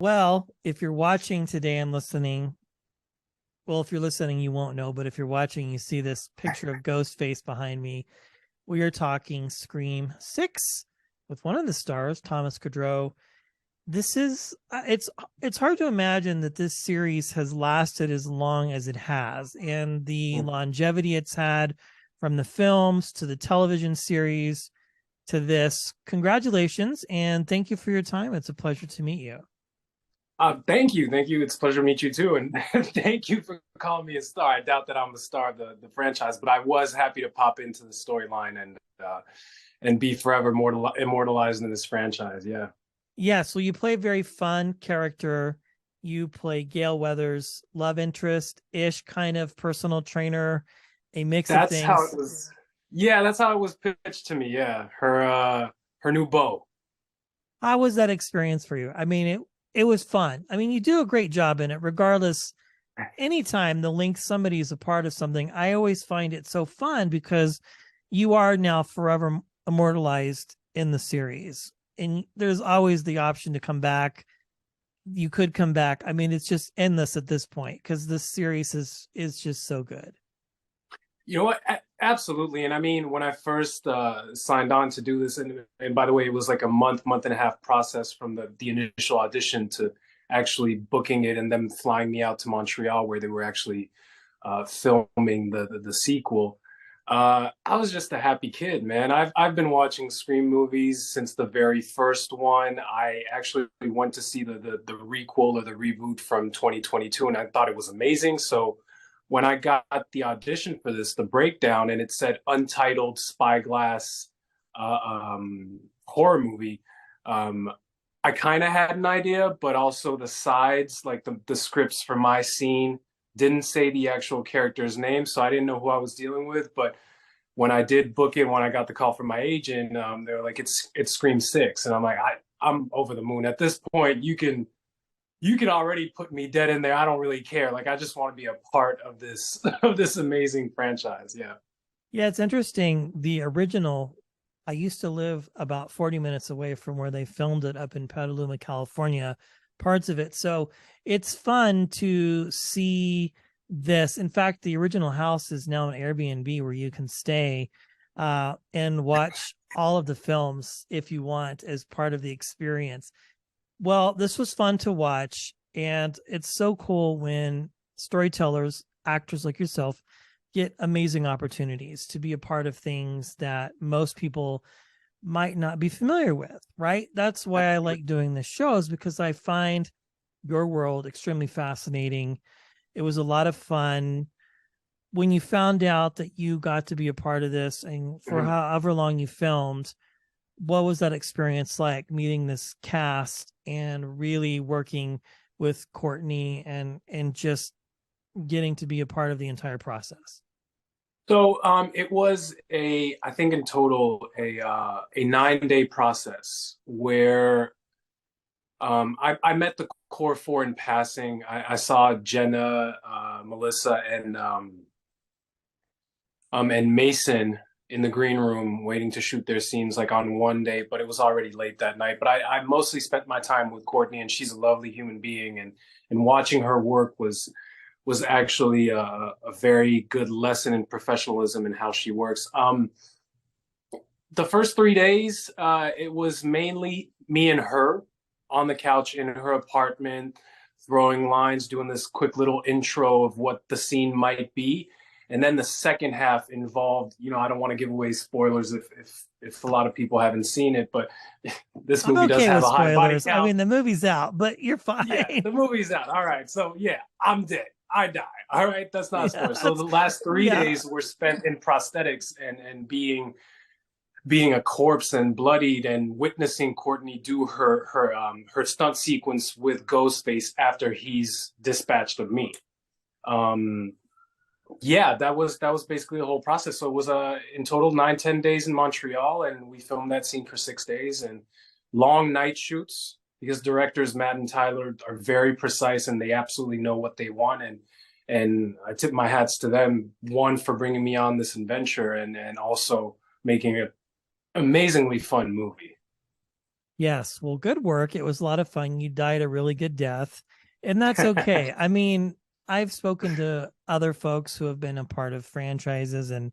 Well, if you're watching today and listening, well, if you're listening, you won't know, but if you're watching, you see this picture of Ghostface behind me. We are talking Scream 6 with one of the stars, Thomas Cadrot. This is it's hard to imagine that this series has lasted as long as it has, and the longevity it's had from the films to the television series to this. Congratulations and thank you for your time. It's a pleasure to meet you. Thank you. Thank you. It's a pleasure to meet you too. And thank you for calling me a star. I doubt that I'm a star of the franchise, but I was happy to pop into the storyline and be forever immortalized in this franchise. Yeah. Yeah, so you play a very fun character. You play Gail Weathers, love interest ish, kind of personal trainer, a mix of That's how it things. was. Yeah, that's how it was pitched to me. Yeah. Her new beau. How was that experience for you? I mean, it was fun. I mean, you do a great job in it, regardless. Anytime the link somebody is a part of something, I always find it so fun because you are now forever immortalized in the series. And there's always the option to come back. You could come back. I mean, it's just endless at this point because this series is just so good. You know what? Absolutely. And I mean, when I first signed on to do this, and by the way, it was like a month and a half process from the initial audition to actually booking it and them flying me out to Montreal where they were actually filming the sequel. I was just a happy kid, man. I've been watching Scream movies since the very first one. I actually went to see the requel or the reboot from 2022, and I thought it was amazing. So when I got the audition for this, the breakdown, and it said Untitled Spyglass horror movie, um, I kind of had an idea, but also the sides, like the scripts for my scene, didn't say the actual character's name, so I didn't know who I was dealing with. But when I did book it, when I got the call from my agent, they were like, "It's Scream 6," and I'm like, I'm over the moon. At this point, you can already put me dead in there. I don't really care. Like I just want to be a part of this of this amazing franchise. Yeah. Yeah, it's interesting. The original, I used to live about 40 minutes away from where they filmed it up in Petaluma, California, parts of it. So it's fun to see this. In fact, the original house is now an Airbnb where you can stay and watch all of the films if you want as part of the experience. Well, this was fun to watch, and it's so cool when storytellers, actors like yourself, get amazing opportunities to be a part of things that most people might not be familiar with, right? That's why I like doing this shows because I find your world extremely fascinating. It was a lot of fun when you found out that you got to be a part of this and for Mhm. however long you filmed. What was that experience like meeting this cast and really working with Courtney and just getting to be a part of the entire process? So it was I think in total a 9 day process where I met the core four in passing. I saw Jenna, Melissa, and Mason in the green room waiting to shoot their scenes like on one day, but it was already late that night. But I mostly spent my time with Courtney, and she's a lovely human being, and watching her work was actually a very good lesson in professionalism and how she works. The first 3 days, it was mainly me and her on the couch in her apartment, throwing lines, doing this quick little intro of what the scene might be. And then the second half involved, I don't want to give away spoilers if a lot of people haven't seen it, but this I'm movie does okay have with a high body spoilers. I count. mean, the movie's out, but you're Yeah, fine. the movie's out. All right. So yeah, I'm dead. I die. All right. That's not a Yeah, spoiler. So the last three yeah. days were spent in prosthetics and being a corpse and bloodied and witnessing Courtney do her stunt sequence with Ghostface after he's dispatched of me. Um, yeah, that was basically the whole process. So it was in total 9-10 days in Montreal, and we filmed that scene for 6 days and long night shoots because directors Matt and Tyler are very precise and they absolutely know what they want, and I tip my hats to them, one for bringing me on this adventure and also making it amazingly fun movie. Yes. Well, good work. It was a lot of fun. You died a really good death, and that's okay. I mean, I've spoken to other folks who have been a part of franchises, and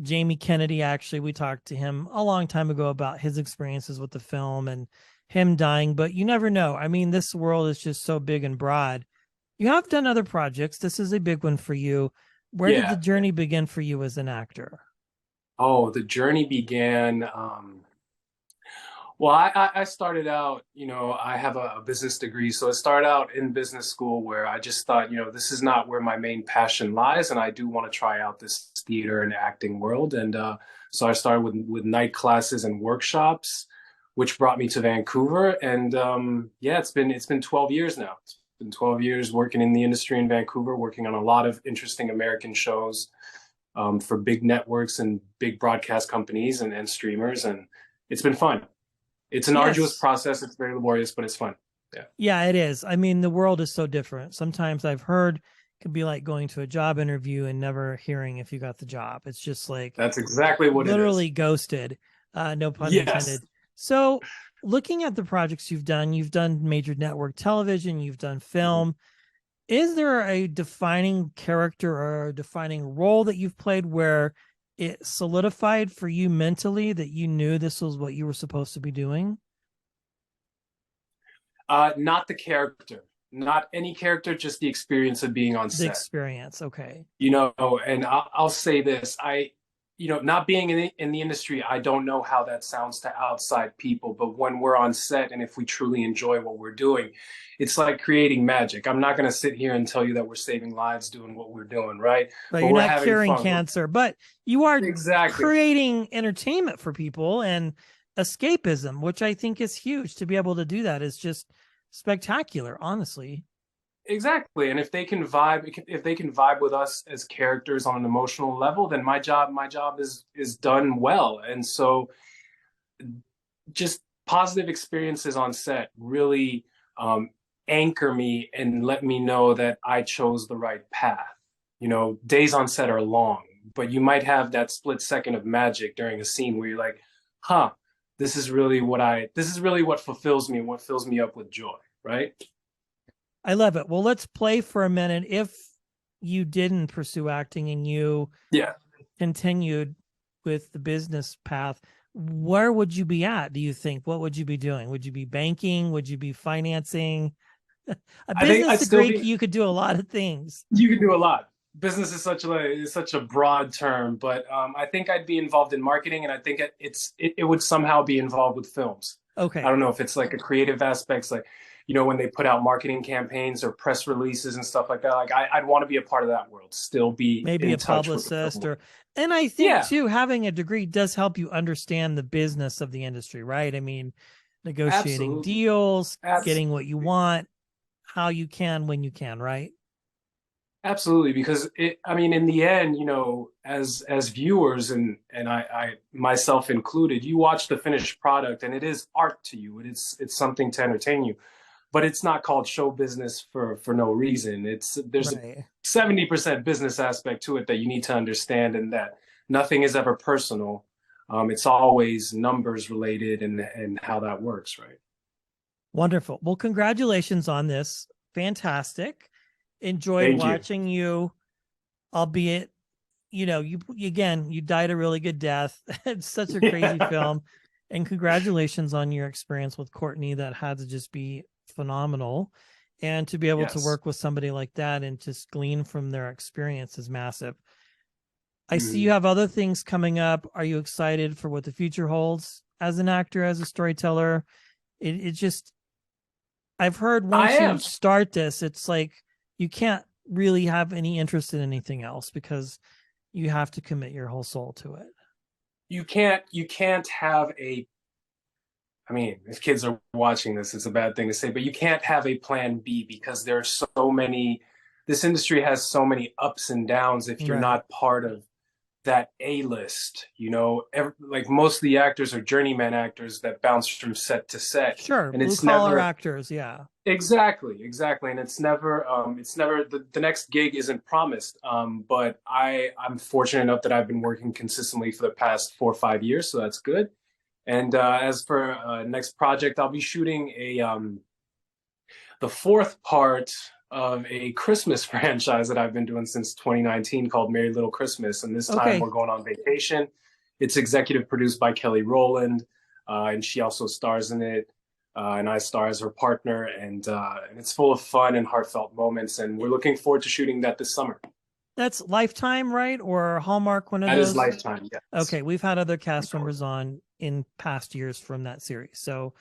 Jamie Kennedy, actually, we talked to him a long time ago about his experiences with the film and him dying, but you never know. I mean, this world is just so big and broad. You have done other projects. This is a big one for you. Where did the Yeah. journey begin for you as an actor? Oh, the journey began. Well, I started out, I have a business degree. So I started out in business school where I just thought, this is not where my main passion lies. And I do want to try out this theater and acting world. And so I started with night classes and workshops, which brought me to Vancouver. And yeah, it's been 12 years now. It's been 12 years working in the industry in Vancouver, working on a lot of interesting American shows for big networks and big broadcast companies and streamers. And it's been fun. It's an arduous Yes. process. It's very laborious, but it's fun. Yeah, Yeah, it is. I mean, the world is so different. Sometimes I've heard it could be like going to a job interview and never hearing if you got the job. It's just like that's exactly what it is. literally ghosted. No pun Yes. intended. So, looking at the projects you've done major network television, you've done Mhm. film. Is there a defining character or a defining role that you've played where it solidified for you mentally that you knew this was what you were supposed to be doing? Not the character, not any character, just the experience of being on The set. experience. Okay. And I'll say this, not being in the industry, I don't know how that sounds to outside people, but when we're on set and if we truly enjoy what we're doing, it's like creating magic. I'm not going to sit here and tell you that we're saving lives doing what we're doing, right? But But you're we're not having curing fun. cancer, but you are Exactly. creating entertainment for people and escapism, which I think is huge. To be able to do that is just spectacular, honestly. Exactly. And if they can vibe with us as characters on an emotional level, then my job is done well. And so just positive experiences on set really anchor me and let me know that I chose the right path. Days on set are long, but you might have that split second of magic during a scene where you're like, huh, this is really what fulfills me and what fills me up with joy, right? I love it. Well, let's play for a minute. If you didn't pursue acting and you Yeah. continued with the business path, where would you be at? Do you think? What would you be doing? Would you be banking? Would you be financing? A I think business I'd still degree, be you could do a lot of things. You can do a lot. Business is such a broad term, but I think I'd be involved in marketing, and I think it would somehow be involved with films. I Okay. don't know if it's like a creative aspects, like when they put out marketing campaigns or press releases and stuff like that. Like I'd want to be a part of that world, still be Maybe in a touch with the film publicist world. or, and I think Yeah, too, having a degree does help you understand the business of the industry, right? I mean, negotiating absolutely, deals, getting what you absolutely. want, how you can, when you can, right? Absolutely, because I mean, in the end, as viewers and I myself included, you watch the finished product and it is art to you. It's something to entertain you, but it's not called show business for no reason. There's a Right. 70% business aspect to it that you need to understand, and that nothing is ever personal. It's always numbers related and how that works, right? Wonderful. Well, congratulations on this. Fantastic. Enjoyed Thank you. watching you, albeit, again, you died a really good death. It's such a crazy film. And congratulations on your experience with Courtney. That had to just be phenomenal. And to be able to Yes. work with somebody like that and just glean from their experience is massive. I see you Mhm. have other things coming up. Are you excited for what the future holds as an actor, as a storyteller? It just, I've heard I once you am. start this, it's like you can't really have any interest in anything else because you have to commit your whole soul to it. You can't have a I mean, if kids are watching this, it's a bad thing to say, but you can't have a plan B because there are so many, this industry has so many ups and downs if you're Right. not part of that A list. Like most of the actors are journeyman actors that bounce from set to set. Sure. And Blue it's collar never actors. Yeah. exactly. And it's never the next gig isn't promised. But I'm fortunate enough that I've been working consistently for the past 4 or 5 years, so that's good. And as for next project, I'll be shooting the fourth part of a Christmas franchise that I've been doing since 2019 called Merry Little Christmas. And this time Okay. we're going on vacation. It's executive produced by Kelly Rowland, and she also stars in it. And I star as her partner, and it's full of fun and heartfelt moments. And we're looking forward to shooting that this summer. That's Lifetime, right? Or Hallmark, one of That is those? Lifetime, yes. Okay, we've had other cast members on in past years from that series. So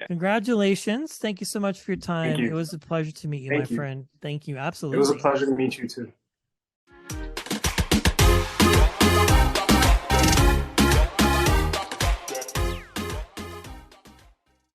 congratulations. Thank you so much for your Thank time. It you. was a pleasure to meet you, my Thank you. friend. Thank you. It was a Absolutely. pleasure to meet you too.